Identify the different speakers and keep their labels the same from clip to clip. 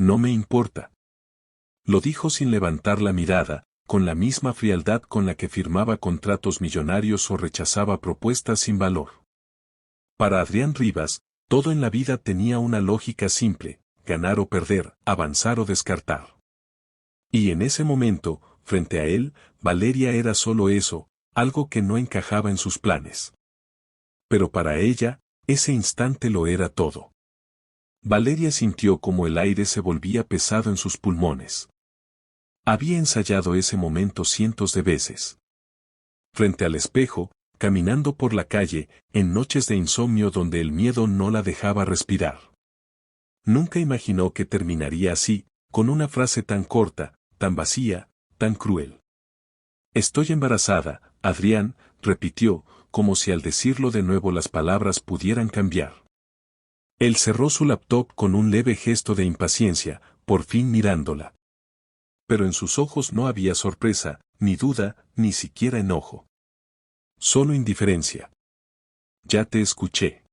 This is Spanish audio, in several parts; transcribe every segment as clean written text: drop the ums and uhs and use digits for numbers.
Speaker 1: No me importa. Lo dijo sin levantar la mirada, con la misma frialdad con la que firmaba contratos millonarios o rechazaba propuestas sin valor. Para Adrián Rivas, todo en la vida tenía una lógica simple: ganar o perder, avanzar o descartar. Y en ese momento, frente a él, Valeria era solo eso, algo que no encajaba en sus planes. Pero para ella, ese instante lo era todo. Valeria sintió como el aire se volvía pesado en sus pulmones. Había ensayado ese momento cientos de veces. Frente al espejo, caminando por la calle, en noches de insomnio donde el miedo no la dejaba respirar. Nunca imaginó que terminaría así, con una frase tan corta, tan vacía, tan cruel. Estoy embarazada, Adrián, repitió, como si al decirlo de nuevo las palabras pudieran cambiar. Él cerró su laptop con un leve gesto de impaciencia, por fin mirándola. Pero en sus ojos no había sorpresa, ni duda, ni siquiera enojo. Solo indiferencia. Ya te escuché.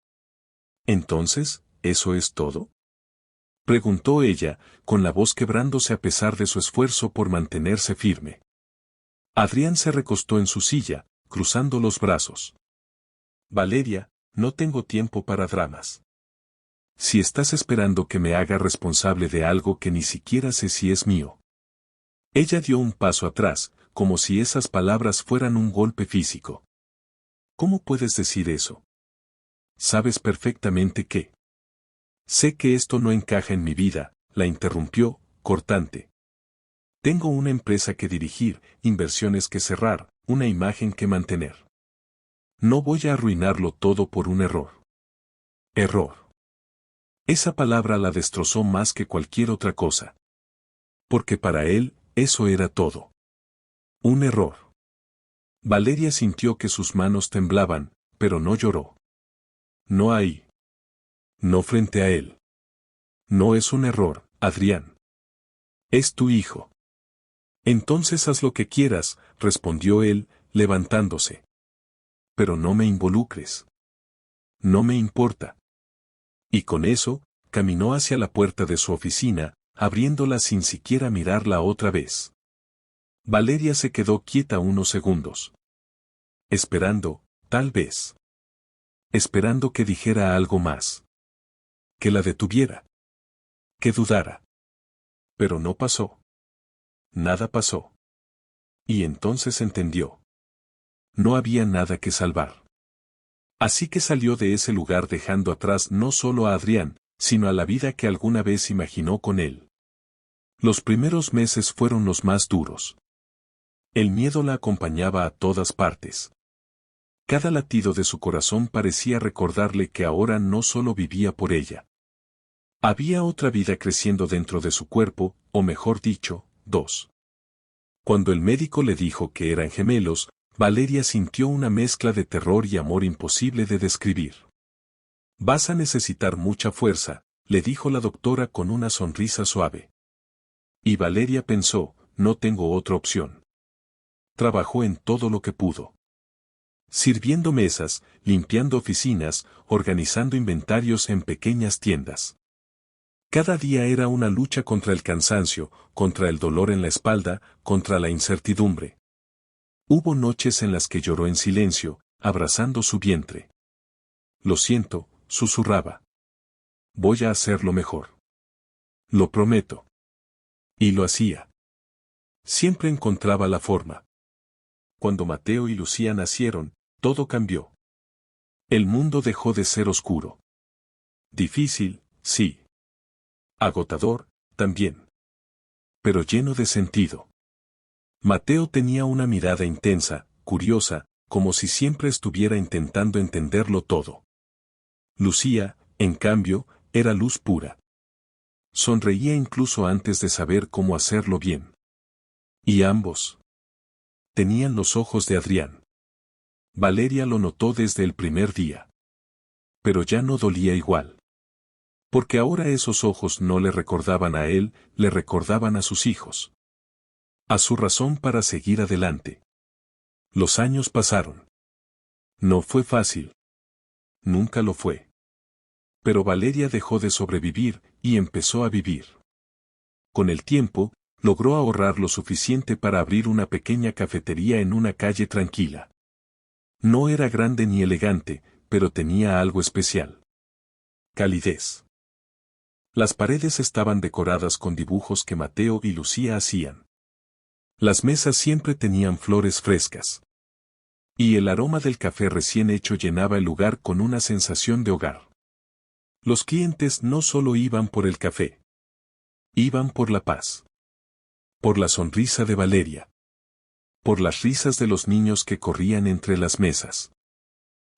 Speaker 1: Entonces, ¿eso es todo?, preguntó ella, con la voz quebrándose a pesar de su esfuerzo por mantenerse firme. Adrián se recostó en su silla, cruzando los brazos. Valeria, no tengo tiempo para dramas. Si estás esperando que me haga responsable de algo que ni siquiera sé si es mío. Ella dio un paso atrás, como si esas palabras fueran un golpe físico. ¿Cómo puedes decir eso? Sabes perfectamente que... Sé que esto no encaja en mi vida, la interrumpió, cortante. Tengo una empresa que dirigir, inversiones que cerrar, una imagen que mantener. No voy a arruinarlo todo por un error. Error. Esa palabra la destrozó más que cualquier otra cosa. Porque para él, eso era todo. Un error. Valeria sintió que sus manos temblaban, pero no lloró. No ahí. No frente a él. No es un error, Adrián. Es tu hijo. Entonces haz lo que quieras, respondió él, levantándose. Pero no me involucres. No me importa. Y con eso, caminó hacia la puerta de su oficina, abriéndola sin siquiera mirarla otra vez. Valeria se quedó quieta unos segundos. Esperando, tal vez. Esperando que dijera algo más. Que la detuviera. Que dudara. Pero no pasó. Nada pasó. Y entonces entendió. No había nada que salvar. Así que salió de ese lugar dejando atrás no solo a Adrián, sino a la vida que alguna vez imaginó con él. Los primeros meses fueron los más duros. El miedo la acompañaba a todas partes. Cada latido de su corazón parecía recordarle que ahora no solo vivía por ella. Había otra vida creciendo dentro de su cuerpo, o mejor dicho, dos. Cuando el médico le dijo que eran gemelos, Valeria sintió una mezcla de terror y amor imposible de describir. Vas a necesitar mucha fuerza, le dijo la doctora con una sonrisa suave. Y Valeria pensó, no tengo otra opción. Trabajó en todo lo que pudo. Sirviendo mesas, limpiando oficinas, organizando inventarios en pequeñas tiendas. Cada día era una lucha contra el cansancio, contra el dolor en la espalda, contra la incertidumbre. Hubo noches en las que lloró en silencio, abrazando su vientre. Lo siento, susurraba. Voy a hacerlo mejor. Lo prometo. Y lo hacía. Siempre encontraba la forma. Cuando Mateo y Lucía nacieron, todo cambió. El mundo dejó de ser oscuro. Difícil, sí. Agotador, también. Pero lleno de sentido. Mateo tenía una mirada intensa, curiosa, como si siempre estuviera intentando entenderlo todo. Lucía, en cambio, era luz pura. Sonreía incluso antes de saber cómo hacerlo bien. Y ambos tenían los ojos de Adrián. Valeria lo notó desde el primer día. Pero ya no dolía igual. Porque ahora esos ojos no le recordaban a él, le recordaban a sus hijos. A su razón para seguir adelante. Los años pasaron. No fue fácil. Nunca lo fue. Pero Valeria dejó de sobrevivir, y empezó a vivir. con el tiempo, logró ahorrar lo suficiente para abrir una pequeña cafetería en una calle tranquila. No era grande ni elegante, pero tenía algo especial. Calidez. Las paredes estaban decoradas con dibujos que Mateo y Lucía hacían. Las mesas siempre tenían flores frescas. Y el aroma del café recién hecho llenaba el lugar con una sensación de hogar. Los clientes no solo iban por el café. Iban por la paz. Por la sonrisa de Valeria. Por las risas de los niños que corrían entre las mesas.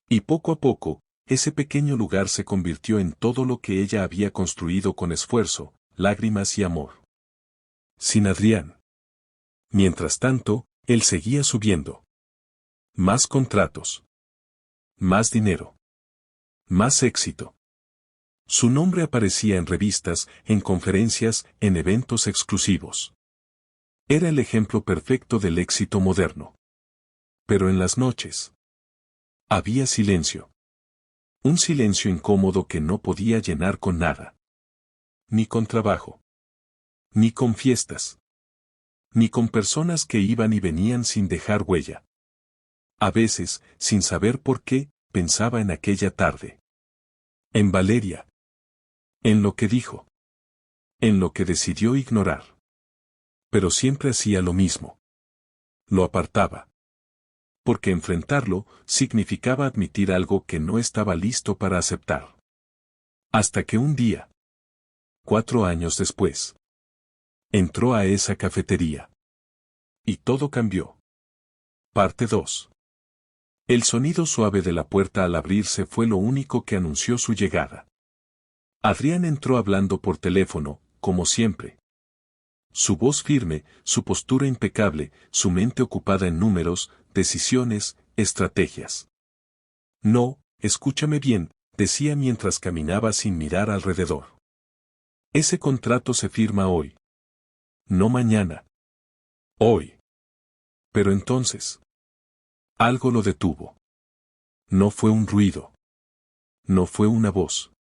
Speaker 1: Y poco a poco, ese pequeño lugar se convirtió en todo lo que ella había construido con esfuerzo, lágrimas y amor. Sin Adrián. Mientras tanto, él seguía subiendo. Más contratos. Más dinero. Más éxito. Su nombre aparecía en revistas, en conferencias, en eventos exclusivos. Era el ejemplo perfecto del éxito moderno. Pero en las noches. Había silencio. Un silencio incómodo que no podía llenar con nada. Ni con trabajo. Ni con fiestas. Ni con personas que iban y venían sin dejar huella. A veces, sin saber por qué, pensaba en aquella tarde. En Valeria. En lo que dijo. En lo que decidió ignorar. Pero siempre hacía lo mismo. Lo apartaba. Porque enfrentarlo significaba admitir algo que no estaba listo para aceptar. Hasta que un día, 4 años después, entró a esa cafetería. Y todo cambió. Parte 2. El sonido suave de la puerta al abrirse fue lo único que anunció su llegada. Adrián entró hablando por teléfono, como siempre. Su voz firme, su postura impecable, su mente ocupada en números, decisiones, estrategias. No, escúchame bien, decía mientras caminaba sin mirar alrededor. Ese contrato se firma hoy. No mañana. Hoy. Pero entonces. Algo lo detuvo. No fue un ruido. No fue una voz.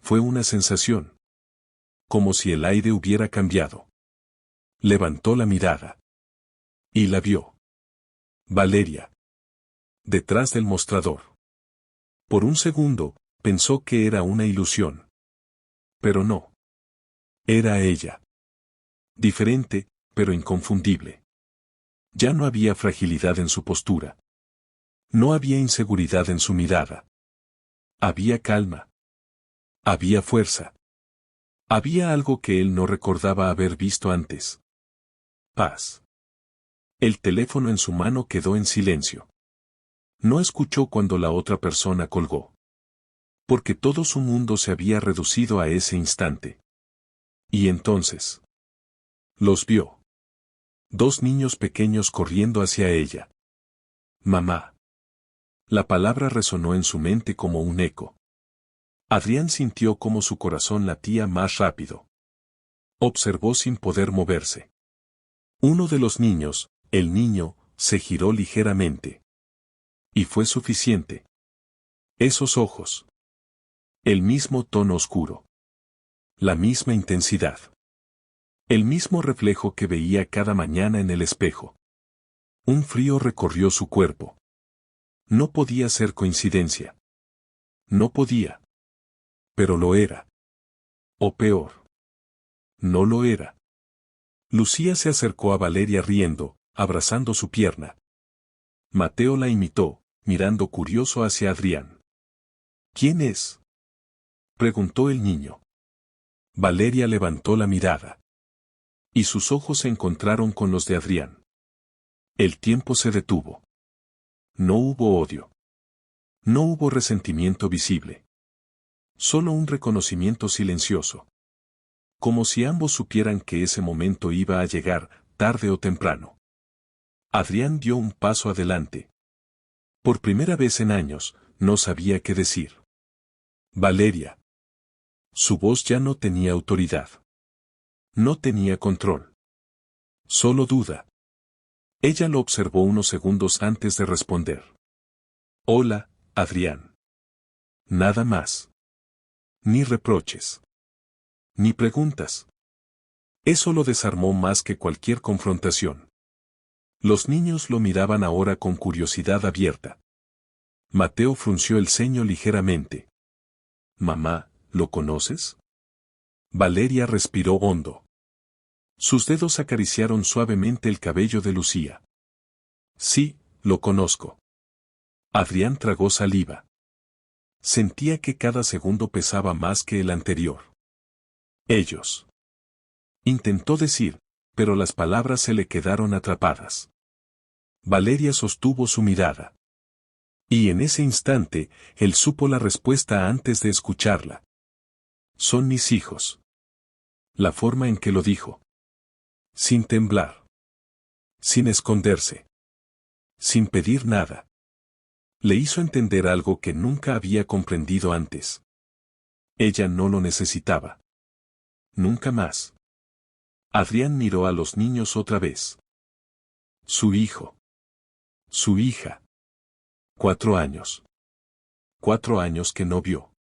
Speaker 1: Fue una sensación. Como si el aire hubiera cambiado. Levantó la mirada. Y la vio. Valeria. Detrás del mostrador. Por un segundo, pensó que era una ilusión. Pero no. Era ella. Diferente, pero inconfundible. Ya no había fragilidad en su postura. No había inseguridad en su mirada. Había calma. Había fuerza. Había algo que él no recordaba haber visto antes. Paz. El teléfono en su mano quedó en silencio. No escuchó cuando la otra persona colgó. Porque todo su mundo se había reducido a ese instante. Y entonces. Los vio. 2 niños pequeños corriendo hacia ella. Mamá. La palabra resonó en su mente como un eco. Adrián sintió como su corazón latía más rápido. Observó sin poder moverse. Uno de los niños, el niño, se giró ligeramente. Y fue suficiente. Esos ojos. El mismo tono oscuro. La misma intensidad. El mismo reflejo que veía cada mañana en el espejo. Un frío recorrió su cuerpo. No podía ser coincidencia. No podía. Pero lo era. O peor. No lo era. Lucía se acercó a Valeria riendo, abrazando su pierna. Mateo la imitó, mirando curioso hacia Adrián. ¿Quién es? Preguntó el niño. Valeria levantó la mirada. Y sus ojos se encontraron con los de Adrián. El tiempo se detuvo. No hubo odio. No hubo resentimiento visible. Solo un reconocimiento silencioso. Como si ambos supieran que ese momento iba a llegar, tarde o temprano. Adrián dio un paso adelante. Por primera vez en años, no sabía qué decir. Valeria. Su voz ya no tenía autoridad. No tenía control. Solo duda. Ella lo observó unos segundos antes de responder. Hola, Adrián. Nada más. Ni reproches. Ni preguntas. Eso lo desarmó más que cualquier confrontación. Los niños lo miraban ahora con curiosidad abierta. Mateo frunció el ceño ligeramente. «Mamá, ¿lo conoces?» Valeria respiró hondo. Sus dedos acariciaron suavemente el cabello de Lucía. «Sí, lo conozco». Adrián tragó saliva. Sentía que cada segundo pesaba más que el anterior. «Ellos». Intentó decir, pero las palabras se le quedaron atrapadas. Valeria sostuvo su mirada. Y en ese instante, él supo la respuesta antes de escucharla. «Son mis hijos». La forma en que lo dijo. Sin temblar. Sin esconderse. Sin pedir nada. Le hizo entender algo que nunca había comprendido antes. Ella no lo necesitaba. Nunca más. Adrián miró a los niños otra vez. Su hijo. Su hija. 4 años. 4 años que no vio.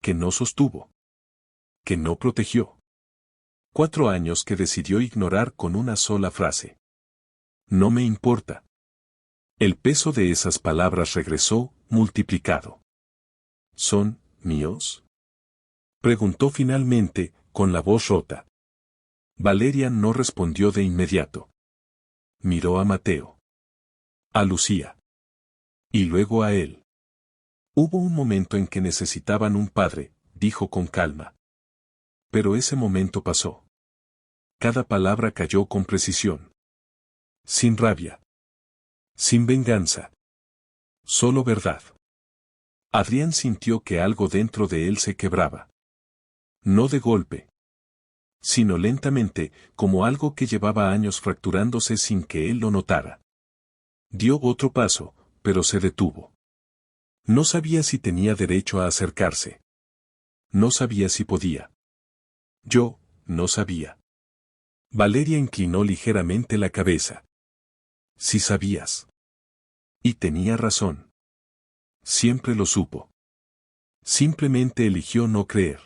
Speaker 1: Que no sostuvo. Que no protegió. 4 años que decidió ignorar con una sola frase. No me importa. El peso de esas palabras regresó, multiplicado. ¿Son míos?, preguntó finalmente, con la voz rota. Valeria no respondió de inmediato. Miró a Mateo. A Lucía. Y luego a él. Hubo un momento en que necesitaban un padre, dijo con calma. Pero ese momento pasó. Cada palabra cayó con precisión. Sin rabia. Sin venganza. Solo verdad. Adrián sintió que algo dentro de él se quebraba. No de golpe, sino lentamente, como algo que llevaba años fracturándose sin que él lo notara. Dio otro paso, pero se detuvo. No sabía si tenía derecho a acercarse. No sabía si podía. Yo, no sabía. Valeria inclinó ligeramente la cabeza. Sí sabías. Y tenía razón. Siempre lo supo. Simplemente eligió no creer.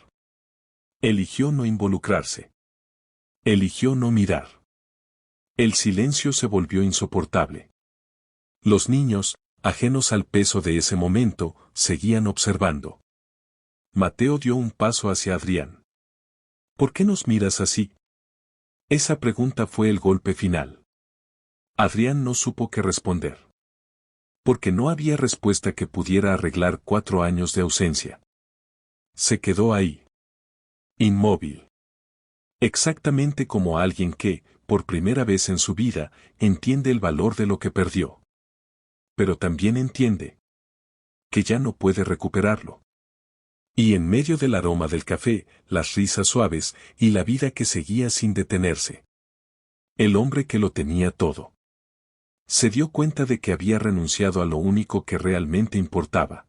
Speaker 1: Eligió no involucrarse. Eligió no mirar. El silencio se volvió insoportable. Los niños, ajenos al peso de ese momento, seguían observando. Mateo dio un paso hacia Adrián. ¿Por qué nos miras así? Esa pregunta fue el golpe final. Adrián no supo qué responder. Porque no había respuesta que pudiera arreglar 4 años de ausencia. Se quedó ahí. Inmóvil. Exactamente como alguien que, por primera vez en su vida, entiende el valor de lo que perdió. Pero también entiende que ya no puede recuperarlo. Y en medio del aroma del café, las risas suaves y la vida que seguía sin detenerse. El hombre que lo tenía todo. Se dio cuenta de que había renunciado a lo único que realmente importaba.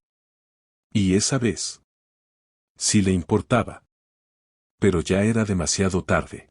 Speaker 1: Y esa vez, sí le importaba. Pero ya era demasiado tarde.